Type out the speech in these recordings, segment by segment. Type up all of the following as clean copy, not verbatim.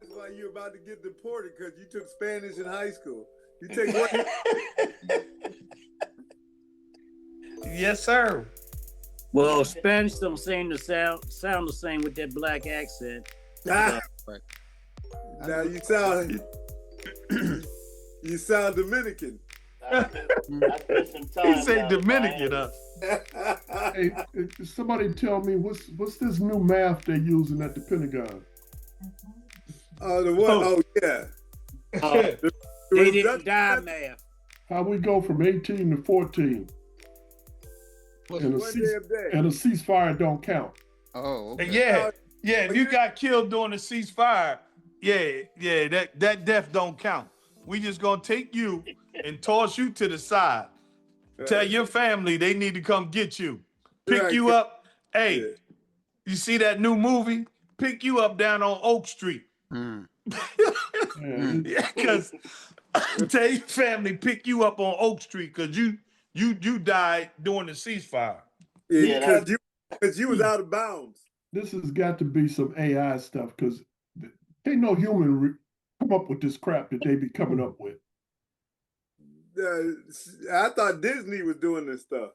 That's why you're about to get deported because you took Spanish in high school. You take what? Yes, sir. Well, Spanish don't seem to sound the same with that black accent. Ah, Right. now you sound Dominican. I spent some time. He say Dominican, huh? Hey, somebody tell me what's this new math they're using at the Pentagon? The what? Oh yeah. They didn't die, math. How we go from 18 to 14? And a ceasefire don't count. Oh, okay. Yeah. If you got killed during the ceasefire, that death don't count. We just gonna take you and toss you to the side. Tell your family they need to come get you. Pick you up. Hey, you see that new movie? Pick you up down on Oak Street. Because tell your family pick you up on Oak Street because you died during the ceasefire. Because you was out of bounds. This has got to be some AI stuff because ain't no human come up with this crap that they be coming up with. I thought Disney was doing this stuff.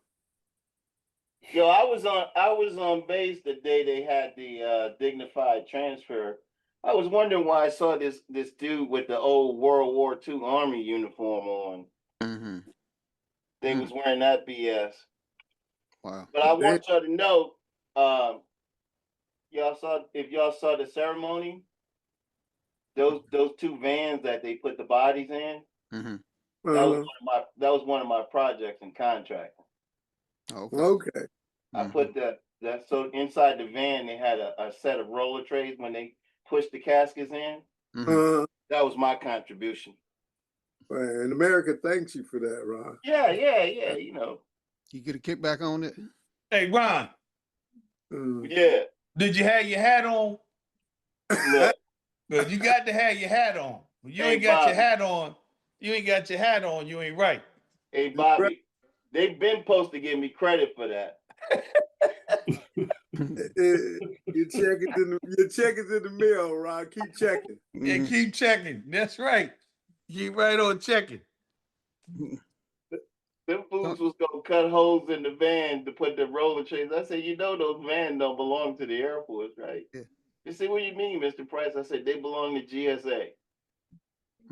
Yo, I was on base the day they had the dignified transfer. I was wondering why I saw this dude with the old World War II Army uniform on. Mm-hmm. They was wearing that BS. Wow. But I want y'all to know, if y'all saw the ceremony, those two vans that they put the bodies in, mm-hmm. that was one of my projects in contracting. Okay. I put that so inside the van they had a set of roller trays when they pushed the caskets in. Mm-hmm. That was my contribution. And America thanks you for that, Ron. Yeah. You know. You get a kickback on it? Hey, Ron. Yeah. Did you have your hat on? Look. Good. You got to have your hat on. When you ain't got your hat on, you ain't right. Hey, Bobby, they've been supposed to give me credit for that. Your check is in the mail, Ron. Keep checking. Yeah, keep checking. That's right. Keep right on checking. Them fools was gonna cut holes in the van to put the roller trays. I said, those vans don't belong to the Air Force, right? Yeah. They said, what do you mean, Mr. Price? I said, they belong to GSA.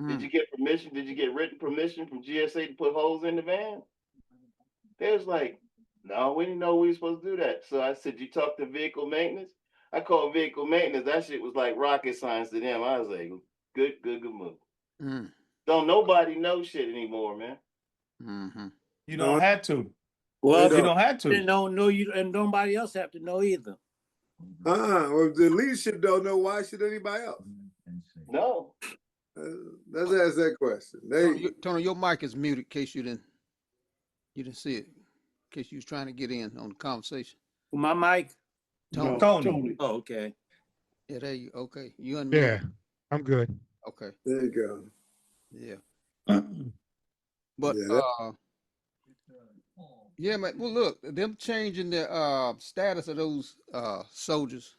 Did you get permission? Did you get written permission from GSA to put holes in the van? They was like, no, we didn't know we were supposed to do that. So I said, you talk to vehicle maintenance? I called vehicle maintenance. That shit was like rocket science to them. I was like, good move. Don't nobody know shit anymore, man. Mm-hmm. You don't have to. Well, you don't have to. They don't know you, and nobody else have to know either. Well, if the leadership don't know, why should anybody else? No. Let's ask that question. Tony, your mic is muted in case you didn't see it. In case you was trying to get in on the conversation. My mic? Tony. Oh, okay. Yeah, there you okay. You unmuted. Yeah, I'm good. Okay. There you go. Yeah. But yeah, man. Well, look, them changing the status of those soldiers,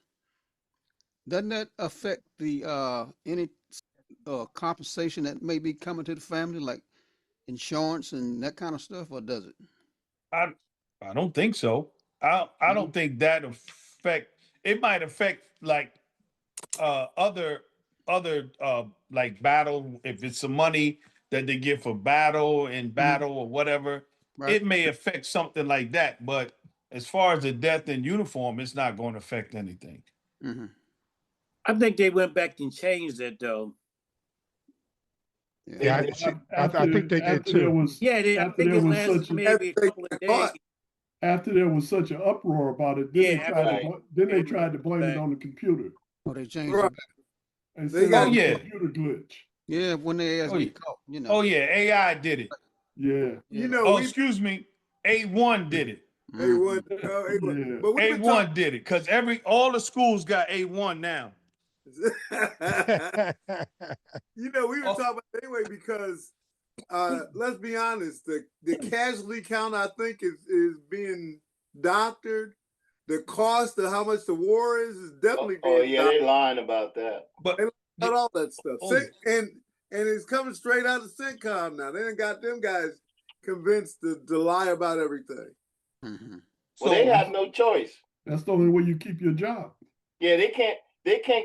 doesn't that affect the any compensation that may be coming to the family, like insurance and that kind of stuff, or does it? I don't think so. I don't think that affect. It might affect like other like battle, if it's some money that they give for battle or whatever, right. It may affect something like that. But as far as the death in uniform, it's not going to affect anything. Mm-hmm. I think they went back and changed it though. Yeah, I think they did too. I think it lasted maybe a couple of days. After there was such an uproar about it, then they tried to blame it on the computer. Oh, they changed it back. And they got a computer glitch. Yeah, when they asked me, you know. Oh yeah, AI did it. Yeah. You know. Excuse me, A1 did it. A1, A1. But A1 did it because all the schools got A1 now. You know, we were talking about it anyway because let's be honest, the casualty count I think is being doctored. The cost of how much the war is definitely being doctored. They're lying about that. But about all that stuff. Oh, And it's coming straight out of CENTCOM now. They done got them guys convinced to lie about everything. Mm-hmm. Well, they have no choice. That's the only way you keep your job. Yeah, they can't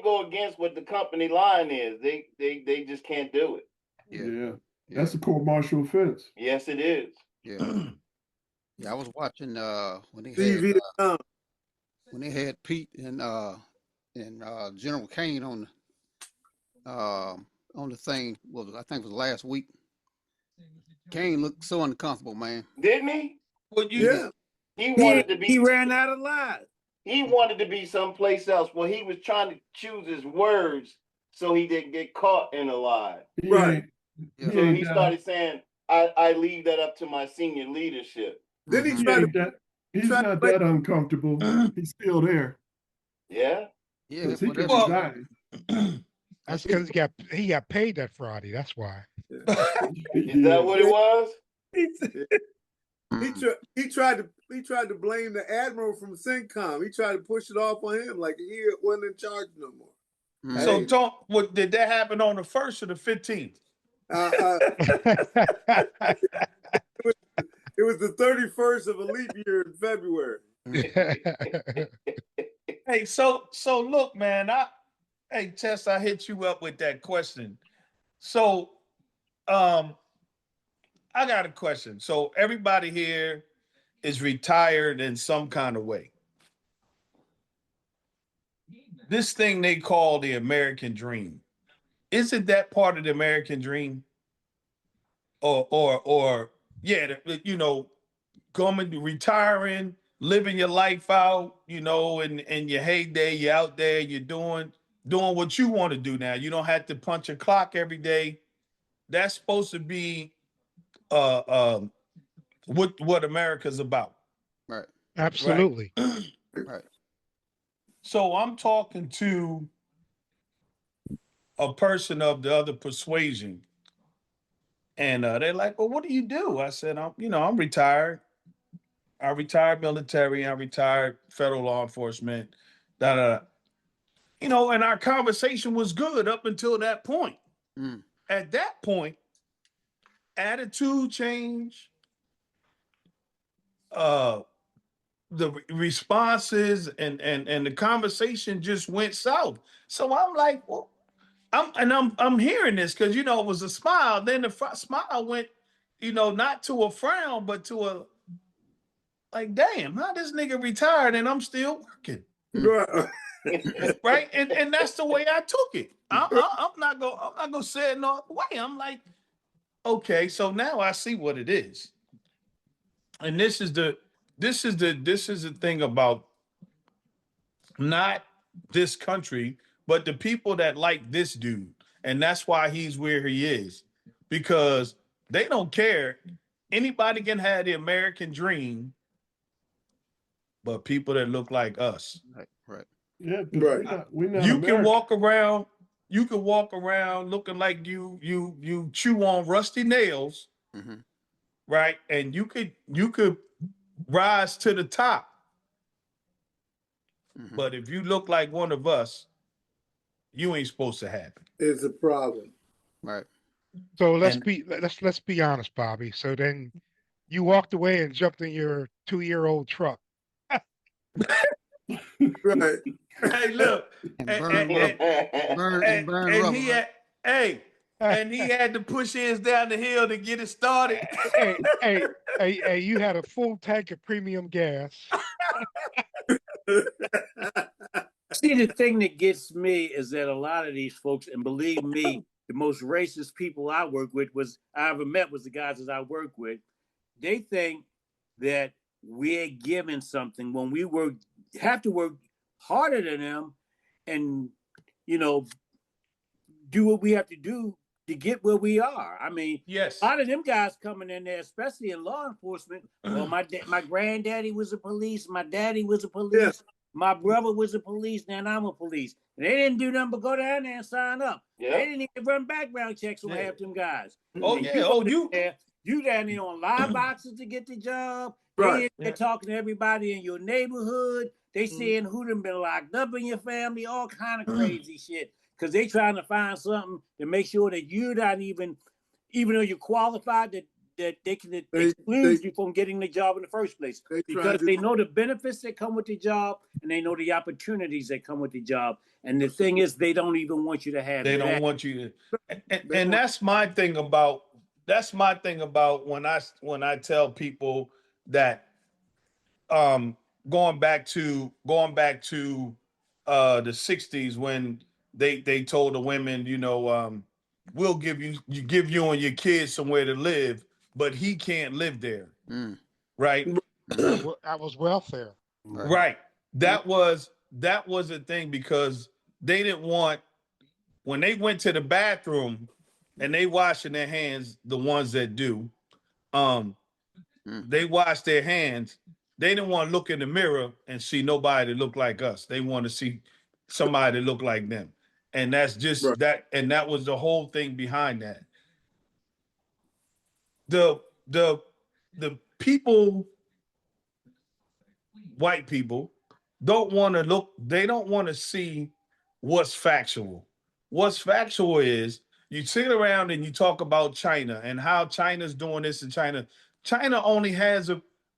go against what the company line is. They just can't do it. Yeah. That's a court-martial offense. Yes, it is. Yeah. Yeah, I was watching when they had Pete and General Kane on the thing. I think it was last week. Kane looked so uncomfortable, man. Didn't he? Well, Yeah. He wanted to be. He ran out of line. He wanted to be someplace else. Well, he was trying to choose his words so he didn't get caught in a lie. Right. So he started saying, I leave that up to my senior leadership. Then he tried to. He's not that uncomfortable. He's still there. Yeah. Yeah. Because he could resign. That's because he got paid that Friday. That's why. Is that what it was? He tried to blame the admiral from CENTCOM. He tried to push it off on him like he wasn't in charge no more. So, Tom, did that happen on the 1st or the 15th? It was the 31st of a leap year in February. Hey, so look, man. Hey, Tess, I hit you up with that question. So, I got a question. So everybody here is retired in some kind of way. This thing they call the American dream, isn't that part of the American dream? Or coming, retiring, living your life out, in your heyday, you're out there, you're doing what you want to do now. You don't have to punch a clock every day. That's supposed to be what America's about. Right. Absolutely. Right. So I'm talking to a person of the other persuasion, and they're like, "Well, what do you do?" I said, I'm retired. I retired military. I retired federal law enforcement. And our conversation was good up until that point. At that point, attitude change, the responses and the conversation just went south. So I'm like, well, I'm hearing this because it was a smile. Then the smile went, not to a frown, but to a like, damn, how this nigga retired and I'm still working. Right. And that's the way I took it. I'm not gonna say it no way. I'm like, okay, so now I see what it is. And this is the thing about not this country, but the people that like this dude. And that's why he's where he is, because they don't care. Anybody can have the American dream, but people that look like us. Right. Yeah, right. We're not you American. can walk around looking like you chew on rusty nails, right? And you could rise to the top. But if you look like one of us, you ain't supposed to have it. It's a problem. Right. So let's be honest, Bobby. So then you walked away and jumped in your 2-year-old truck. Right. Hey, look. And he had to push his down the hill to get it started. Hey, you had a full tank of premium gas. See, the thing that gets me is that a lot of these folks, and believe me, the most racist people I ever met was the guys that I work with. They think that we're given something when we have to work harder than them and, do what we have to do to get where we are. I mean, yes, a lot of them guys coming in there, especially in law enforcement. Well, my granddaddy was a police. My daddy was a police. Yeah. My brother was a police. Now I'm a police. And they didn't do nothing but go down there and sign up. Yeah. They didn't even run background checks on half them guys. Oh, and yeah. You down there on live boxes to get the job. Right. They're talking to everybody in your neighborhood. They seeing who done been locked up in your family, all kind of crazy shit. Because they trying to find something to make sure that you're not even though you're qualified, that they can exclude you from getting the job in the first place. Because they know the benefits that come with the job and they know the opportunities that come with the job. And the thing is, they don't even want you to have They don't want you to, and that's my thing about when I tell people that going back to the 60s when they told the women, we'll give you and your kids somewhere to live, but he can't live there. Right? That was welfare. Right. That was a thing because they didn't want, when they went to the bathroom and they washing their hands, the ones that do, they wash their hands. They didn't want to look in the mirror and see nobody that look like us. They want to see somebody that look like them. And that's just that. And that was the whole thing behind that. The people, white people, don't want to look, they don't want to see what's factual. What's factual is you sit around and you talk about China and how China's doing this, and China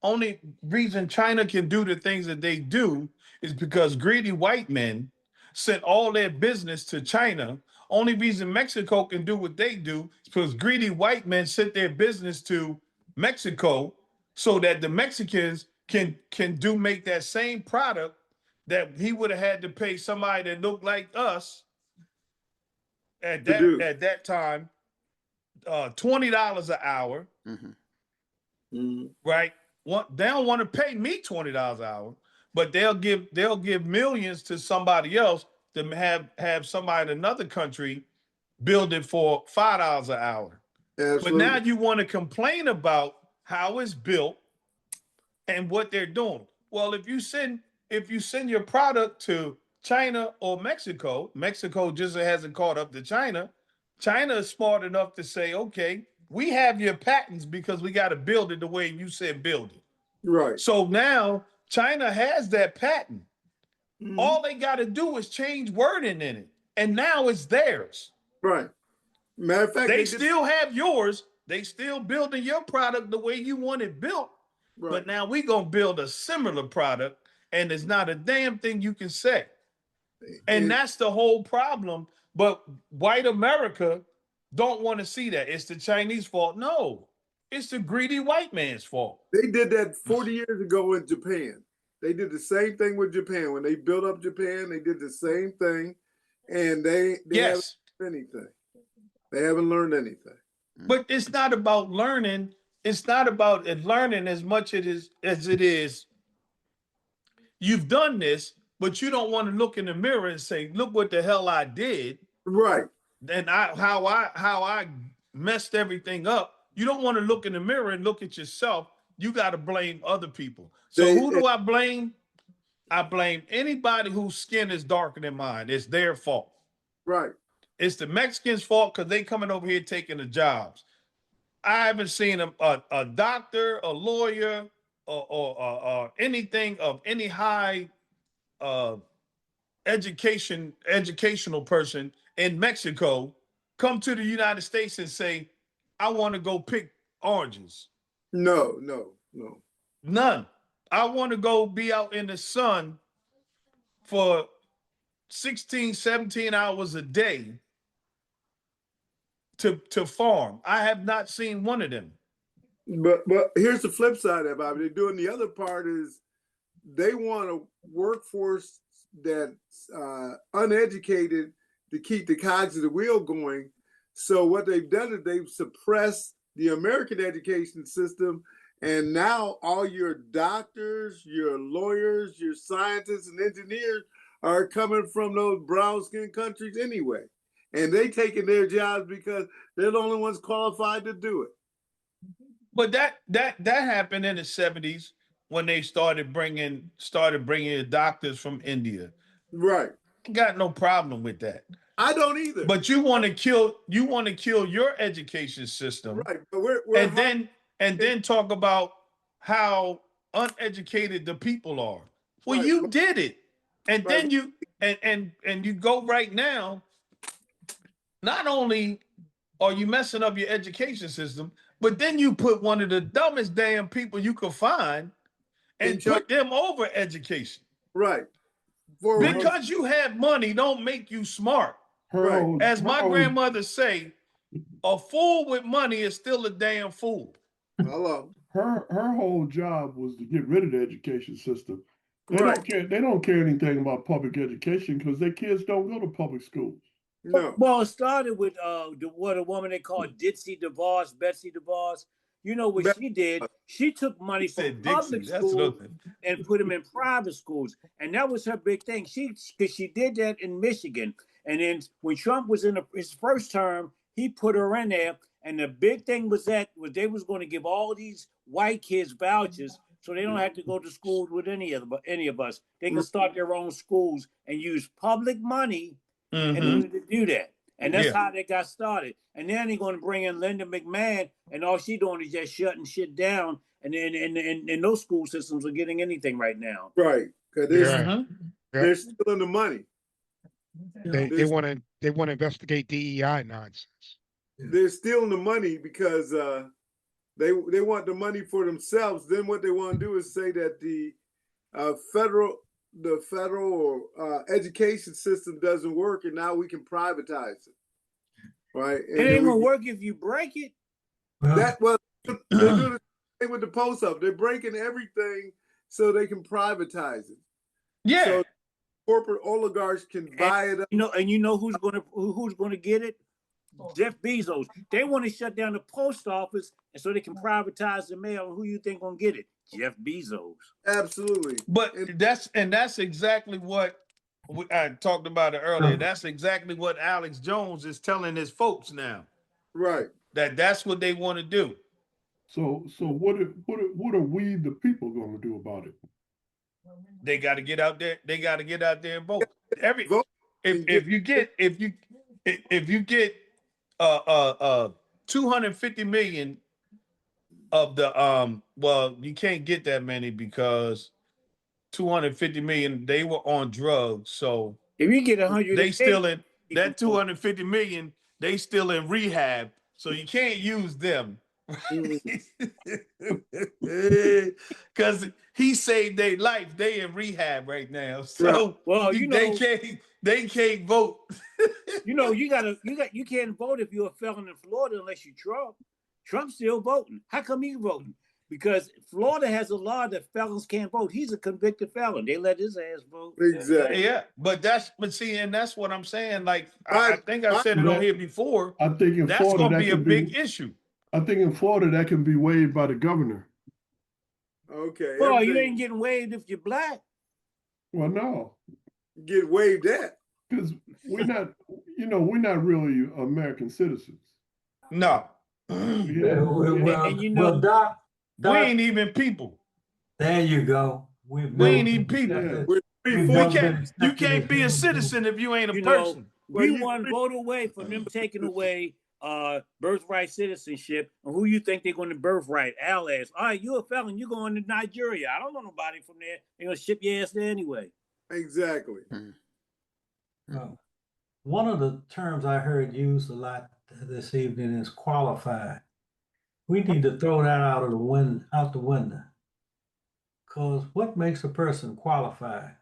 only reason China can do the things that they do is because greedy white men sent all their business to China. Only reason Mexico can do what they do is because greedy white men sent their business to Mexico so that the Mexicans can make that same product that he would have had to pay somebody that looked like us at that time, $20 an hour, right? They don't want to pay me $20 an hour, but they'll give millions to somebody else to have somebody in another country build it for $5 an hour. Absolutely. But now you want to complain about how it's built and what they're doing. Well, if you send your product to China or Mexico just hasn't caught up to China. China is smart enough to say, okay, we have your patents because we got to build it the way you said build it. Right. So now China has that patent. All they got to do is change wording in it, and now it's theirs. Right. Matter of fact, they still have yours. They still building your product the way you want it built. Right. But now we gonna build a similar product, and there's not a damn thing you can say. And that's the whole problem. But white America don't want to see that. It's the Chinese fault. No, it's the greedy white man's fault. They did that 40 years ago in Japan. They did the same thing with Japan. When they built up Japan, they did the same thing. And they haven't learned anything. They haven't learned anything. But it's not about learning. It's not about learning as much as it is. You've done this, but you don't want to look in the mirror and say, "Look what the hell I did." Right. And how I messed everything up. You don't want to look in the mirror and look at yourself. You got to blame other people. So who do I blame? I blame anybody whose skin is darker than mine. It's their fault. Right. It's the Mexicans' fault because they coming over here taking the jobs. I haven't seen a doctor, a lawyer, or anything of any high educational person in Mexico come to the United States and say, "I want to go pick oranges." No. None. I want to go be out in the sun for 16, 17 hours a day to farm. I have not seen one of them. But here's the flip side of it, Bobby. They're doing the other part is they want a workforce that's uneducated to keep the cogs of the wheel going. So what they've done is they've suppressed the American education system, and now all your doctors, your lawyers, your scientists and engineers are coming from those brown-skinned countries anyway. And they taking their jobs because they're the only ones qualified to do it. But that happened in the 70s when they started bringing doctors from India. Right. I got no problem with that. I don't either. But you want to kill your education system. Right. But we're then talk about how uneducated the people are. Well, Right. you did it, and Right. then you and you go right now. Not only are you messing up your education system, but then you put one of the dumbest damn people you could find and put them over education. Right. Because you have money don't make you smart. As my grandmother say, a fool with money is still a damn fool. Hello. Her whole job was to get rid of the education system. They don't care. They don't care anything about public education because their kids don't go to public schools. No. Well, it started with what a woman they called Betsy DeVos. You know what she did? She took money from public schools and put them in private schools, and that was her big thing. She did that in Michigan, and then when Trump was in his first term, he put her in there. And the big thing was they was going to give all these white kids vouchers, so they don't have to go to school with any of us. They can start their own schools and use public money in order to do that. And that's how they got started. And then they're going to bring in Linda McMahon, and all she's doing is just shutting shit down. And then and those school systems are getting anything right now. Right. Because they're stealing the money. They want to investigate DEI nonsense. They're stealing the money because they want the money for themselves. Then what they want to do is say that the federal education system doesn't work, and now we can privatize it. Right? And it ain't gonna work if you break it. That well, they do the same with the post office. They're breaking everything so they can privatize it. Yeah. So corporate oligarchs can buy it up. You know who's gonna get it? Jeff Bezos. They want to shut down the post office, and so they can privatize the mail. And who you think gonna get it? Jeff Bezos. Absolutely. But that's exactly what I talked about it earlier. That's exactly what Alex Jones is telling his folks now. Right. That's what they want to do. So what are we the people going to do about it? They got to get out there. They got to get out there and vote. If you get 250 million of the well, you can't get that many because 250 million they were on drugs. So if you get 100, they still in that 250 million. They still in rehab, so you can't use them because he saved their life. They in rehab right now, so they can't vote. You can't vote if you're a felon in Florida unless you Trump. Trump's still voting. How come he's voting? Because Florida has a law that felons can't vote. He's a convicted felon. They let his ass vote. Exactly. Yeah, but that's what I'm saying. Like I think I said it on here before. I think in that's Florida going to be a big issue. I think in Florida that can be waived by the governor. Okay. Well, you ain't getting waived if you're black. Well, no. Get waived at. Because we're not really American citizens. No. Doc, we ain't even people. There you go. We ain't even people. You can't be a citizen if you ain't a person. We one vote away from them taking away birthright citizenship. And who you think they're going to birthright? Al asked, all right, you're a felon. You're going to Nigeria. I don't know nobody from there. They're going to ship your ass there anyway. Exactly. One of the terms I heard used a lot this evening is qualified. We need to throw that out the window. Because what makes a person qualified?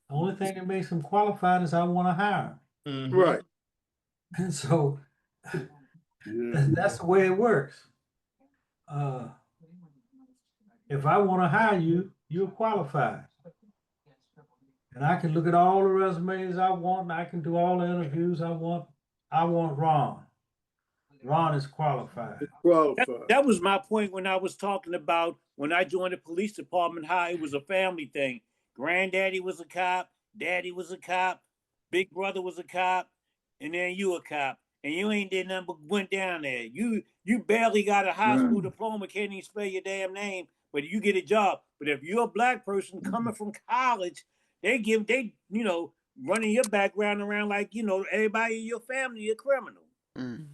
The only thing that makes them qualified is I want to hire them. Right. And so that's the way it works. If I want to hire you, you're qualified. And I can look at all the resumes I want, and I can do all the interviews I want. I want Ron. Ron is qualified. That was my point when I was talking about when I joined the police department, how it was a family thing. Granddaddy was a cop, daddy was a cop, big brother was a cop, and then you a cop. And you ain't did nothing but went down there. You barely got a high school diploma, can't even spell your damn name, but you get a job. But if you're a black person coming from college, they running your background around like, everybody in your family a criminal.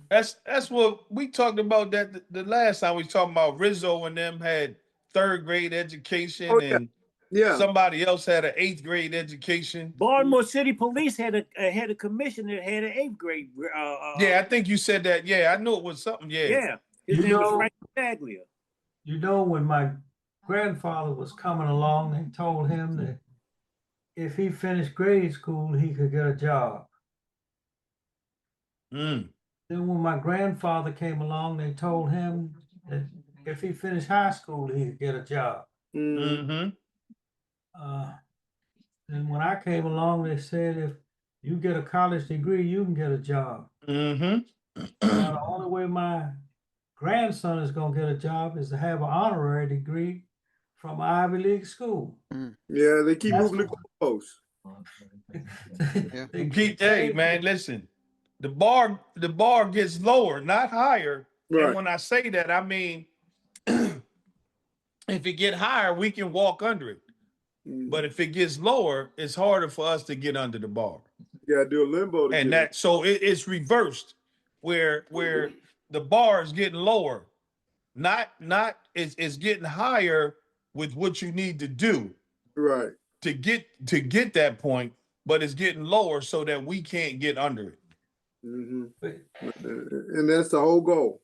That's what we talked about that the last time we talking about Rizzo and them had third grade education Yeah. Somebody else had an 8th grade education. Baltimore City Police had a commissioner that had an 8th grade. Yeah, I think you said that. Yeah, I knew it was something. Yeah. Yeah, his You name was know, Frank Baglia. you know, when my grandfather was coming along, they told him that if he finished grade school, he could get a job. Mm. Then when my grandfather came along, they told him that if he finished high school, he could get a job. Mm-hmm. And when I came along, they said if you get a college degree, you can get a job. Mm-hmm. Now, the only way my grandson is going to get a job is to have an honorary degree from Ivy League school. Yeah, they keep That's moving the goalposts. They Keep, hey man, listen. The bar gets lower, not higher. Right. And when I say that, I mean if it get higher, we can walk under it. But if it gets lower, it's harder for us to get under the bar. You gotta do a limbo to And get that so it's reversed where the bar is getting lower. Not it's getting higher with what you need to do right to get that point, but it's getting lower so that we can't get under it. Mm-hmm. And that's the whole goal.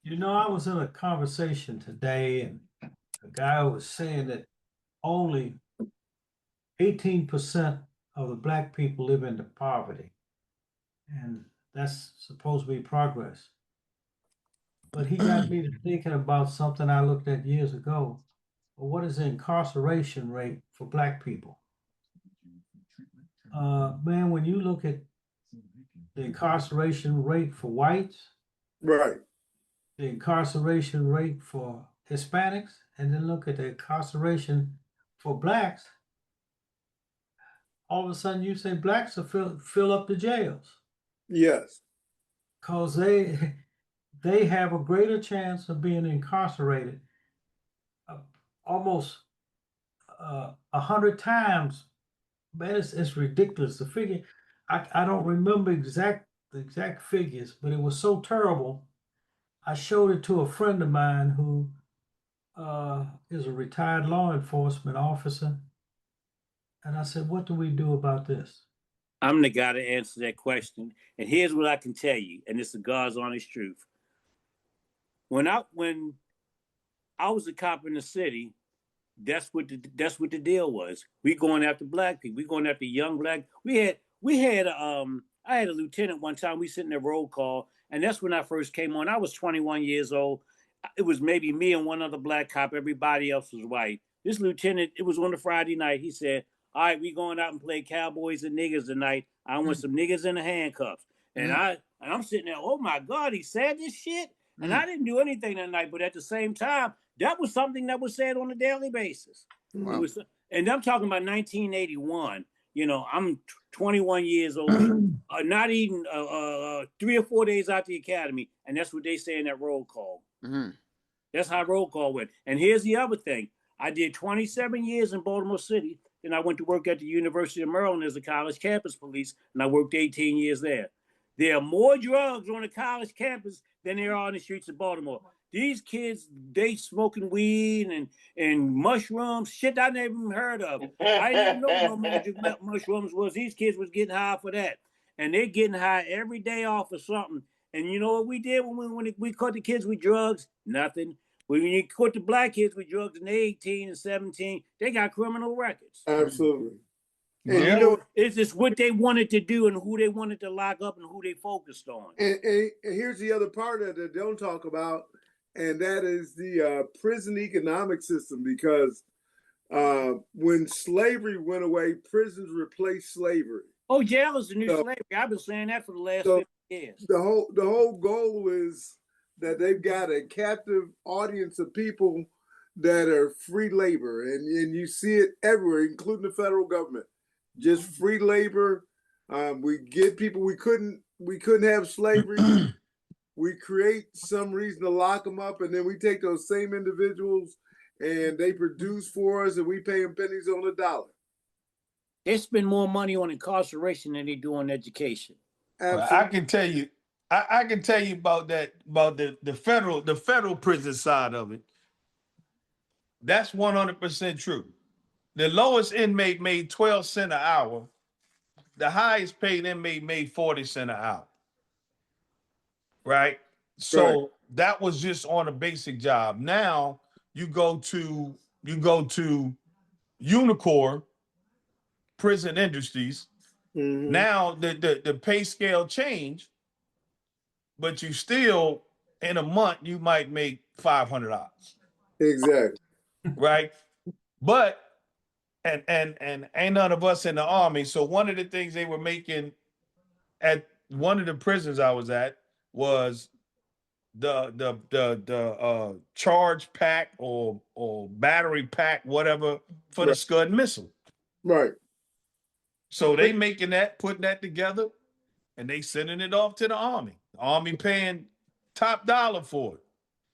You know, I was in a conversation today, and a guy was saying that only 18% of the Black people live into poverty, and that's supposed to be progress. But he got me to thinking about something I looked at years ago. Well, what is the incarceration rate for Black people? Man, when you look at the incarceration rate for whites, right, the incarceration rate for Hispanics, and then look at the incarceration for Blacks, all of a sudden you say Blacks will fill up the jails. Yes. Because they have a greater chance of being incarcerated almost 100 times. Man, it's ridiculous. The figure, I don't remember the exact figures, but it was so terrible. I showed it to a friend of mine who is a retired law enforcement officer. And I said, what do we do about this? I'm the guy to answer that question. And here's what I can tell you, and this is God's honest truth. When I was a cop in the city, that's what the deal was. We going after Black people. We going after young Black. I had a lieutenant one time. We sitting there roll call, and that's when I first came on. I was 21 years old. It was maybe me and one other Black cop. Everybody else was white. This lieutenant, it was on a Friday night. He said, all right, we going out and play cowboys and niggers tonight. I want some niggers in the handcuffs. And I'm sitting there, oh my God, he said this shit? And I didn't do anything that night, but at the same time, that was something that was said on a daily basis. Wow. And I'm talking about 1981. You know, I'm 21 years old, not even 3 or 4 days out the academy. And that's what they say in that roll call. That's how roll call went. And here's the other thing. I did 27 years in Baltimore City. Then I went to work at the University of Maryland as a college campus police, and I worked 18 years there. There are more drugs on the college campus than there are on the streets of Baltimore. These kids, they smoking weed and mushrooms, shit I never even heard of. I didn't know no magic mushrooms was. These kids was getting high for that. And they're getting high every day off of something. And you know what we did when we caught the kids with drugs? Nothing. When you caught the Black kids with drugs and they're 18 and 17, they got criminal records. Absolutely. And you know, it's just what they wanted to do and who they wanted to lock up and who they focused on. And here's the other part that they don't talk about, and that is the prison economic system, because when slavery went away, prisons replaced slavery. Oh, jail is the new slavery. I've been saying that for the last 50 years. The whole goal is that they've got a captive audience of people that are free labor, and you see it everywhere, including the federal government. Just free labor. We get people we couldn't have slavery. We create some reason to lock them up, and then we take those same individuals and they produce for us, and we pay them pennies on the dollar. They spend more money on incarceration than they do on education. Well, I can tell you about that, about the federal prison side of it. That's 100% true. The lowest inmate made 12 cents an hour. The highest paid inmate made 40 cents an hour. Right? So that was just on a basic job. Now you go to Unicorn Prison Industries. Mm-hmm. Now the pay scale changed, but you still in a month you might make $500. Exactly. Right? But and ain't none of us in the army. So one of the things they were making at one of the prisons I was at was the charge pack or battery pack, whatever, for the Scud missile. Right. So they making that, putting that together, and they sending it off to the army. The army paying top dollar for it.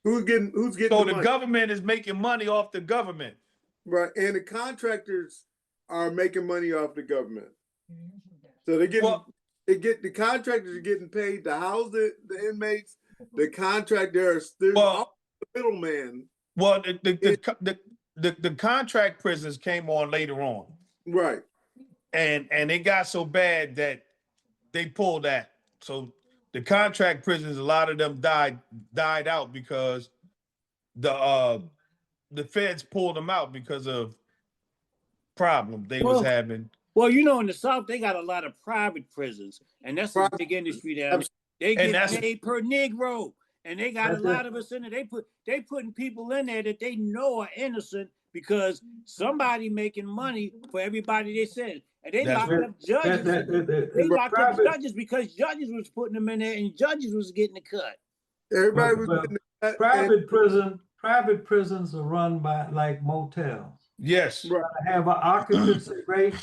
Who's getting So the the money? government is making money off the government. Right. And the contractors are making money off the government. So they get the contractors are getting paid to house the inmates. The contractors, there's the middleman. Well, the contract prisons came on later on. Right. And it got so bad that they pulled that. So the contract prisons, a lot of them died out because the feds pulled them out because of problems they was having. Well, you know, in the South, they got a lot of private prisons, and that's a big industry down there. They get paid per Negro, and they got a lot of us in there. They putting people in there that they know are innocent because somebody making money for everybody they send. And they locked up judges. They locked up judges because judges was putting them in there and judges was getting the cut. Everybody was getting the cut. Private prisons are run by like motels. Yes. Right. Have an occupancy rate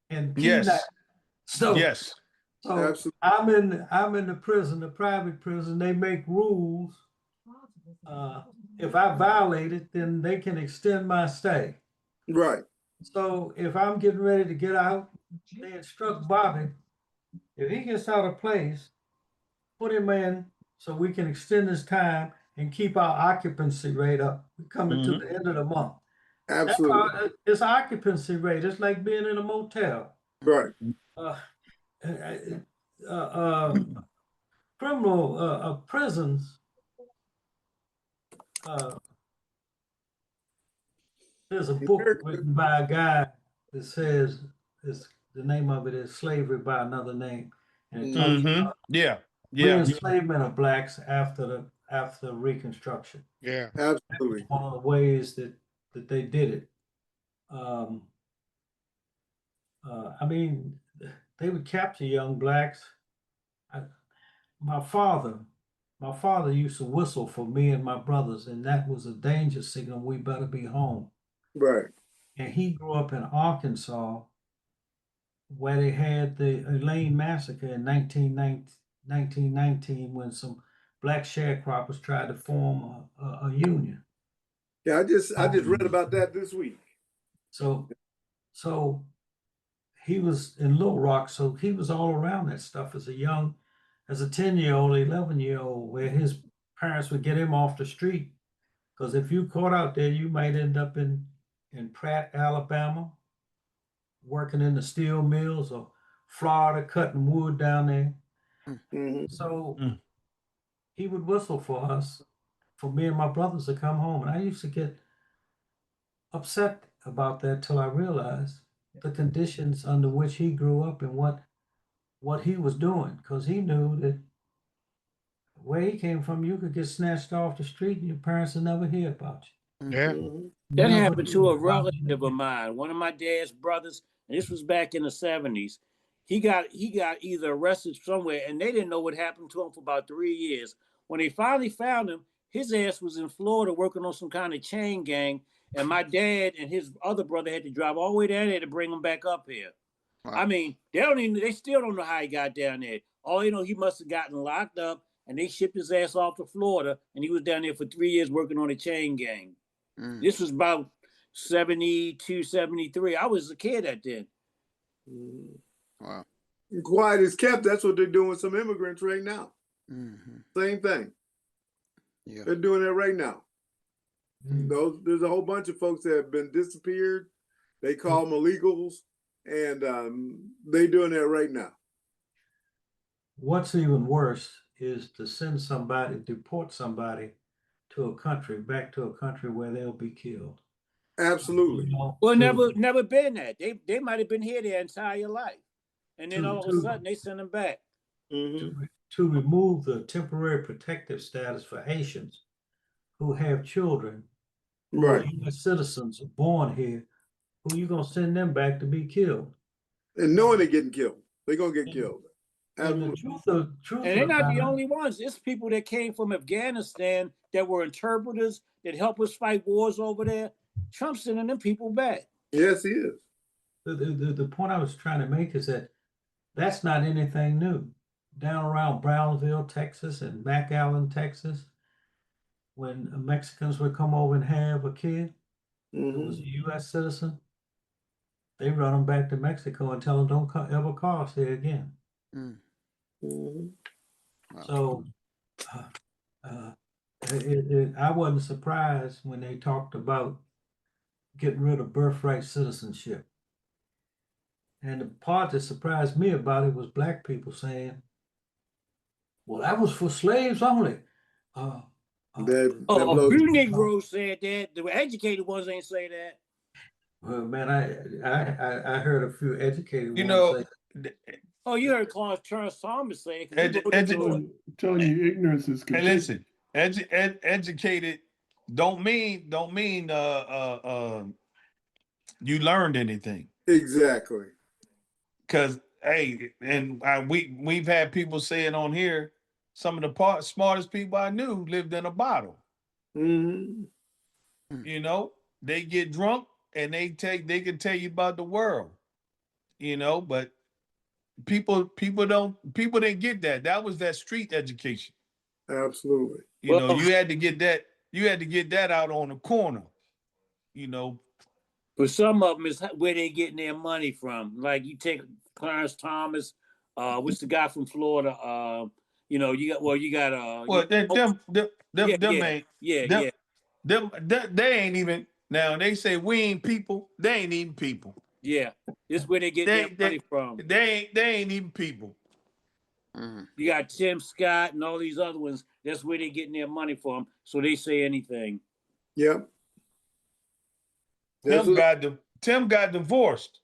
and yes. So yes. So Absolutely. I'm in the prison, the private prison. They make rules. If I violate it, then they can extend my stay. Right. So if I'm getting ready to get out, they instruct Bobby, if he gets out of place, put him in so we can extend his time and keep our occupancy rate up. We're coming to the end of the month. Absolutely. It's occupancy rate. It's like being in a motel. Right. Criminal prisons. There's a book written by a guy that says the name of it is Slavery by Another Name, and it talks about re-enslavement of blacks after Reconstruction. Yeah, absolutely. One of the ways that they did it. I mean, they would capture young blacks. My father used to whistle for me and my brothers, and that was a danger signal. We better be home. Right. And he grew up in Arkansas, where they had the Elaine massacre in 1919, when some black sharecroppers tried to form a union. Yeah, I just read about that this week. So he was in Little Rock, so he was all around that stuff as a 10-year-old, 11-year-old, where his parents would get him off the street. Because if you caught out there, you might end up in Pratt, Alabama, working in the steel mills, or Florida, cutting wood down there. Mm-hmm. So he would whistle for us, for me and my brothers to come home. And I used to get upset about that till I realized the conditions under which he grew up and what he was doing, because he knew that where he came from, you could get snatched off the street and your parents would never hear about you. yeah. That happened to a relative of mine, one of my dad's brothers, and this was back in the 70s. He got either arrested somewhere, and they didn't know what happened to him for about 3 years. When they finally found him, his ass was in Florida working on some kind of chain gang, and my dad and his other brother had to drive all the way down there to bring him back up here. Wow. I mean, they still don't know how he got down there. All you know, he must have gotten locked up, and they shipped his ass off to Florida, and he was down there for 3 years working on a chain gang. This was about 72, 73. I was a kid at then. Wow. Quiet as kept. That's what they're doing with some immigrants right now. Same thing. Yeah. They're doing that right now. There's a whole bunch of folks that have been disappeared They call them illegals, and they doing that right now. What's even worse is to send somebody, deport somebody to a country, back to a country where they'll be killed. Absolutely. You know, Well, to- never been that. They might have been here their entire life, and then all of a sudden they send them back. to remove the temporary protective status for Haitians who have children who are Right. US citizens born here, who you gonna send them back to be killed? And knowing they're getting killed, they're gonna get killed. And the Absolutely. truth And they're not the about it- only ones. It's people that came from Afghanistan that were interpreters that helped us fight wars over there. Trump's sending them people back. Yes, he is. the point I was trying to make is that that's not anything new. Down around Brownsville, Texas, and McAllen, Texas, when Mexicans would come over and have a kid who was a U.S. citizen, they run them back to Mexico and tell them don't ever call us here again. So I wasn't surprised when they talked about getting rid of birthright citizenship. And the part that surprised me about it was black people saying, well, that was for slaves only. A few Negroes said that. The educated ones ain't say that. Well, man, I heard a few educated You ones know, say. Oh, you heard Charles Thomas say it. Telling you ignorance is Hey, contagious. listen, educated don't mean you learned anything. Exactly. Because hey, and we've had people saying on here, some of the smartest people I knew lived in a bottle. You know, they get drunk and they can tell you about the world. You know, but people didn't get that. That was that street education. Absolutely. You know, you had to get that out on the corner. You know, but some of them is where they getting their money from. Like you take Clarence Thomas, what's the guy from Florida? You know, you got they ain't even now. They say we ain't people. They ain't even people. Yeah, this is where they get their money from. They ain't even people. You got Tim Scott and all these other ones. That's where they getting their money from. So they say anything. Yep. Tim got divorced.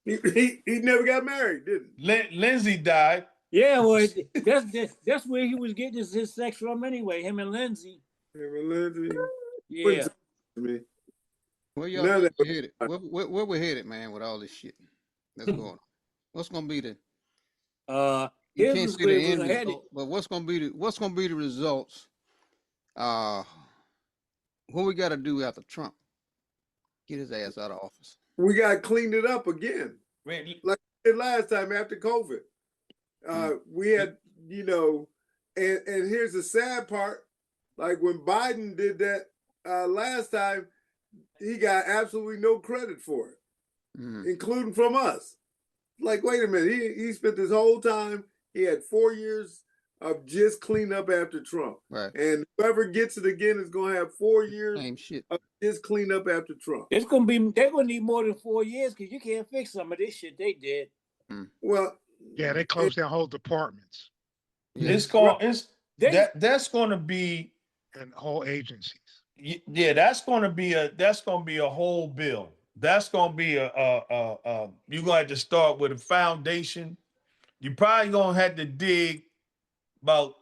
He never got married, did he? Lindsay died. Yeah, well, that's where he was getting his sex from anyway. Him and Lindsay. Yeah. Where y'all headed? Where we headed, man, with all this shit that's going on? What's gonna be the you can't see the end result, but what's gonna be the results? What we gotta do after Trump? Get his ass out of office. We got cleaned it up again. Like we did last time after COVID. We had, you know, and here's the sad part. Like when Biden did that last time, he got absolutely no credit for it, including from us. Like, wait a minute, he spent this whole time, he had 4 years of just clean up after Trump. Right. And whoever gets it again is gonna have 4 years of just clean up after Trump. They're gonna need more than 4 years because you can't fix some of this shit they did. Well, yeah, they closed down whole departments. That's going to be and whole agencies. Yeah, that's going to be a whole bill. That's going to be you're going to have to start with a foundation. You probably going to have to dig about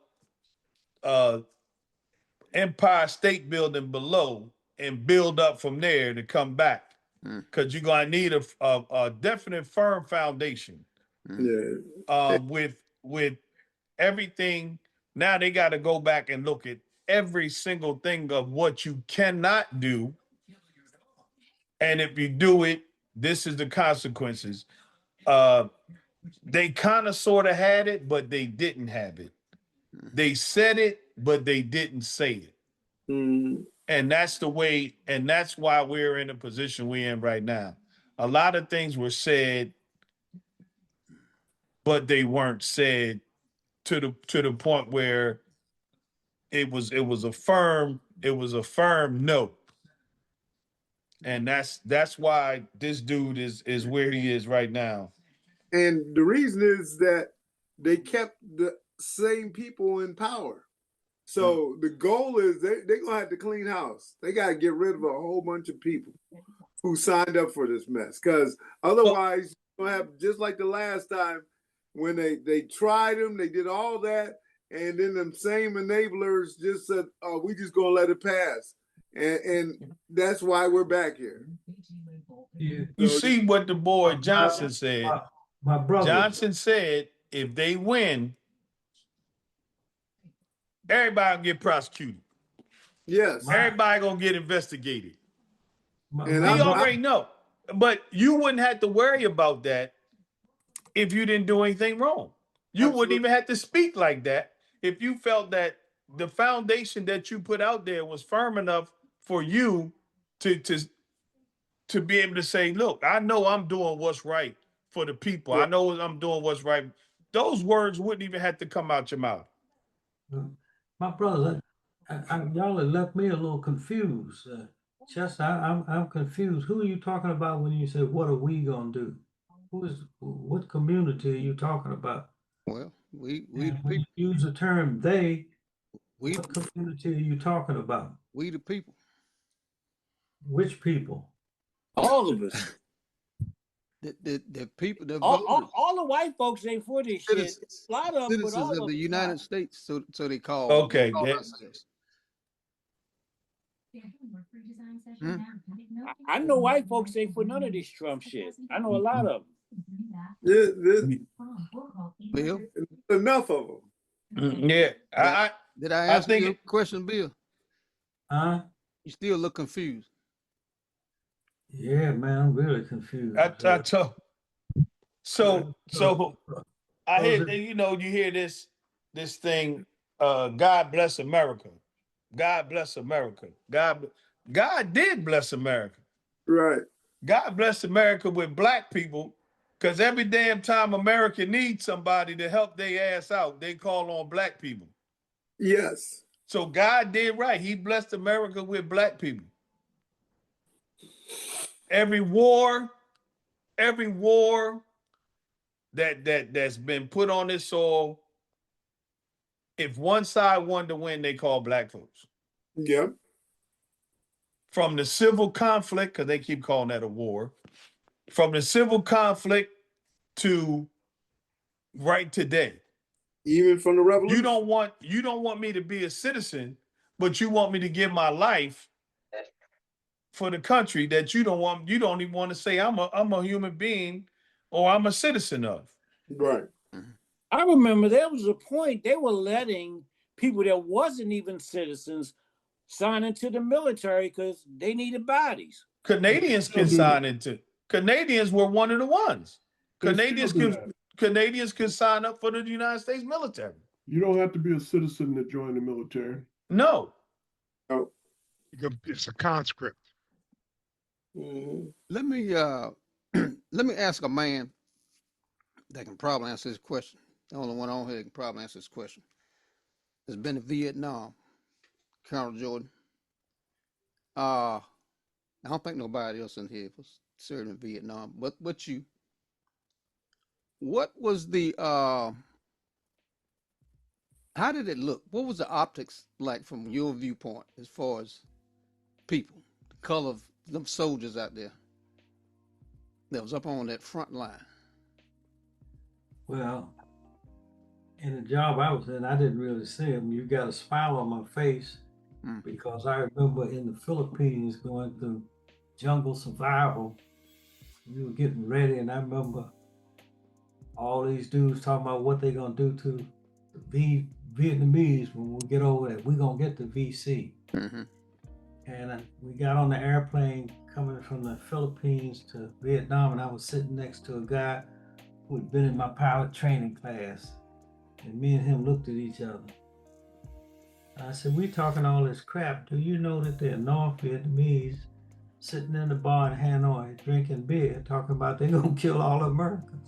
Empire State Building below and build up from there to come back. Because you're going to need a definite firm foundation. With everything. Now they got to go back and look at every single thing of what you cannot do. And if you do it, this is the consequences. They kind of sort of had it, but they didn't have it. They said it, but they didn't say it. And that's the way, and that's why we're in the position we're in right now. A lot of things were said, but they weren't said to the point where it was a firm no. And that's why this dude is where he is right now. And the reason is that they kept the same people in power. So the goal is they're going to have to clean house. They got to get rid of a whole bunch of people who signed up for this mess. Because otherwise, you're going to have, just like the last time, when they tried them, they did all that, and then them same enablers just said, oh, we just going to let it pass. And that's why we're back here. You see what the boy Johnson said. My brother. Johnson said if they win, everybody will get prosecuted. Yes. Everybody gonna get investigated. And we already know. But you wouldn't have to worry about that if you didn't do anything wrong. You wouldn't even have to speak like that if you felt that the foundation that you put out there was firm enough for you to be able to say, look, I know I'm doing what's right for the people. Yeah. I know I'm doing what's right. Those words wouldn't even have to come out your mouth. My brother, y'all have left me a little confused. Chester, I'm confused. Who are you talking about when you say, what are we gonna do? What community are you talking about? Well, we when you use the term they, what community are you talking about? We the people. Which people? All of us. The people, the all the white folks ain't for this citizens, shit. A lot of them, citizens of the United States, so they call. Okay. I know white folks ain't for none of this Trump shit. I know a lot of them. Bill, enough of them. Yeah. Did I answer your question, Bill? Huh? You still look confused. Yeah, man, I'm really confused. So I hear, you hear this thing, God bless America. God bless America. God did bless America. Right. God bless America with black people, because every damn time America needs somebody to help their ass out, they call on black people. Yes. So God did right. He blessed America with black people. Every war that's been put on this soil, if one side wanted to win, they call black folks. Yep. From the civil conflict, because they keep calling that a war, from the civil conflict to right today. Even from the revolution. You don't want me to be a citizen, but you want me to give my life for the country that you don't even want to say I'm a human being or I'm a citizen of. Right. I remember there was a point they were letting people that wasn't even citizens sign into the military because they needed bodies. Canadians can sign into. Canadians were one of the ones. Canadians could sign up for the United States military. You don't have to be a citizen to join the military. No. Oh. It's a conscript. Mm-hmm. Let me ask a man that can probably answer this question. The only one on here that can probably answer this question. Has been to Vietnam, Colonel Jordan. I don't think nobody else in here was serving in Vietnam, but you. What was the how did it look? What was the optics like from your viewpoint as far as people, the color of them soldiers out there that was up on that front line? Well, in the job I was in, I didn't really see them. You got a smile on my face because I remember in the Philippines going through jungle survival. We were getting ready, and I remember all these dudes talking about what they're gonna do to the Vietnamese when we get over there. We're gonna get the VC. Mm-hmm. And we got on the airplane coming from the Philippines to Vietnam, and I was sitting next to a guy who had been in my pilot training class. And me and him looked at each other. I said, we talking all this crap. Do you know that there are North Vietnamese sitting in the bar in Hanoi drinking beer, talking about they're gonna kill all Americans?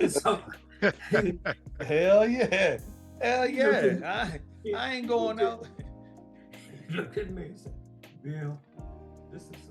So, hell yeah. Hell yeah. I ain't going out. He looked at me and said, Bill, this is